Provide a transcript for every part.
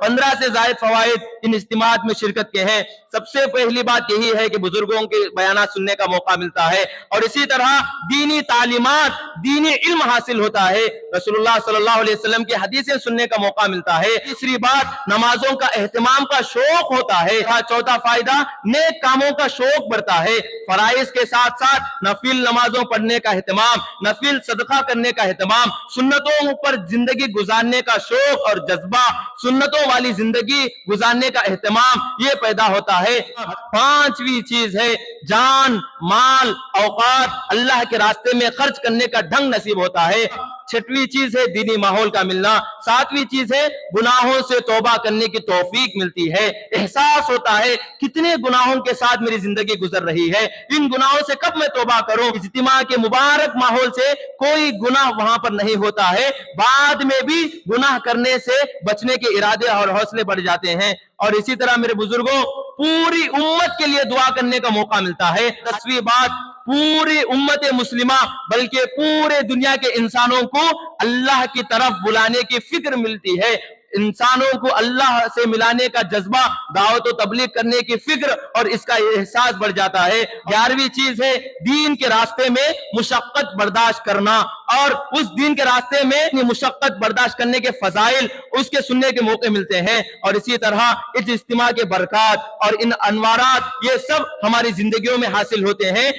15 से जायद फवाइद इन इज्तिमात में शिरकत के हैं। सबसे पहली बात यही है कि बुजुर्गों के बयानात सुनने का मौका मिलता है और इसी तरह दीनी तालीमात, दीनी इल्म हासिल होता है, रसूलुल्लाह सल्लल्लाहु अलैहि वसल्लम की हदीसें सुनने का मौका मिलता है। तीसरी बात, नमाजों का एहतमाम का शौक होता है। चौथा फायदा, नेक कामों का शौक बढ़ता है। फराइज के साथ साथ नफिल नमाजों पढ़ने का एहतमाम, नफिल सदका करने का एहतमाम, सुन्नतों पर जिंदगी गुजारने का शौक और जज्बा, सुन्नतों वाली जिंदगी गुजारने का एहतमाम, ये पैदा होता है। पांचवी चीज है जान, माल, औकात अल्लाह के रास्ते में खर्च करने का ढंग नसीब होता है। छठवीं चीज है दीनी माहौल का मिलना। सातवीं चीज है गुनाहों से तौबा करने की तौफीक मिलती है। एहसास होता है कितने गुनाहों के साथ मेरी जिंदगी गुजर रही है, इन गुनाहों से कब मैं तौबा करूं। इज्तिमा के मुबारक माहौल से कोई गुनाह वहां पर नहीं होता है, बाद में भी गुनाह करने से बचने के इरादे और हौसले बढ़ जाते हैं। और इसी तरह मेरे बुजुर्गों, पूरी उम्मत के लिए दुआ करने का मौका मिलता है। 10वीं बात, पूरी उम्मत मुस्लिमा बल्कि पूरे दुनिया के इंसानों को अल्लाह की तरफ बुलाने की फिक्र मिलती है। इंसानों को अल्लाह से मिलाने का जज्बा, दावत और तबलीग करने की फिक्र और इसका एहसास बढ़ जाता है। 11वीं चीज है दीन के रास्ते में मुशक्कत बर्दाश्त करना और उस दीन के रास्ते में मुशक्कत बर्दाश्त करने के फजाइल उसके सुनने के मौके मिलते हैं। और इसी तरह इस इज्तिमा के बरकत और इन अनवारात ये सब हमारी जिंदगियों में हासिल होते हैं।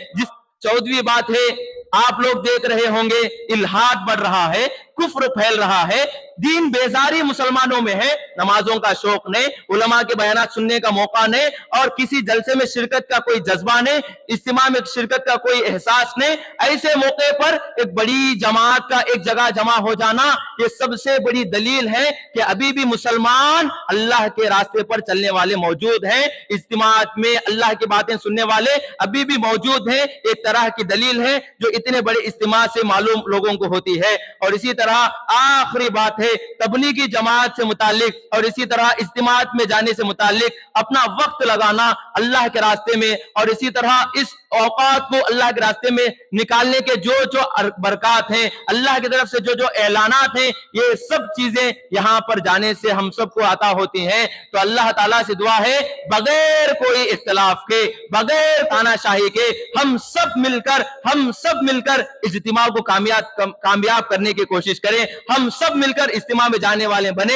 14वीं बात है, आप लोग देख रहे होंगे इल्हाद बढ़ रहा है, कुफ्र फैल रहा है, दीन बेजारी मुसलमानों में है। नमाजों का शौक नहीं, उलमा के बयानात सुनने का मौका नहीं और किसी जलसे में शिरकत का कोई जज्बा नहीं, इज्तिमा में शिरकत का कोई एहसास नहीं। ऐसे मौके पर एक बड़ी जमात का एक जगह जमा हो जाना ये सबसे बड़ी दलील है कि अभी भी मुसलमान अल्लाह के रास्ते पर चलने वाले मौजूद हैं। इज्तिमात में अल्लाह की बातें सुनने वाले अभी भी मौजूद हैं। एक तरह की दलील है जो इतने बड़े इज्तिमा से मालूम लोगों को होती है। और इसी तरह आखिरी बात है तबलीगी जमात से मुतालिक और इसी तरह इज्तिमात में जाने से मुतालिक अपना वक्त लगाना अल्लाह के रास्ते में और इसी तरह इस औकात को अल्लाह के रास्ते में निकालने के जो जो बरकत हैं, अल्लाह की तरफ से जो जो ऐलानात हैं, ये सब चीजें यहां पर जाने से हम सबको आता होती हैं। तो अल्लाह ताला से दुआ है बगैर कोई इख्तिलाफ के, बगैर तानाशाही के हम सब मिलकर इज्तिमा को कामयाब करने की कोशिश करें। हम सब मिलकर इज्तिमा में जाने वाले बने।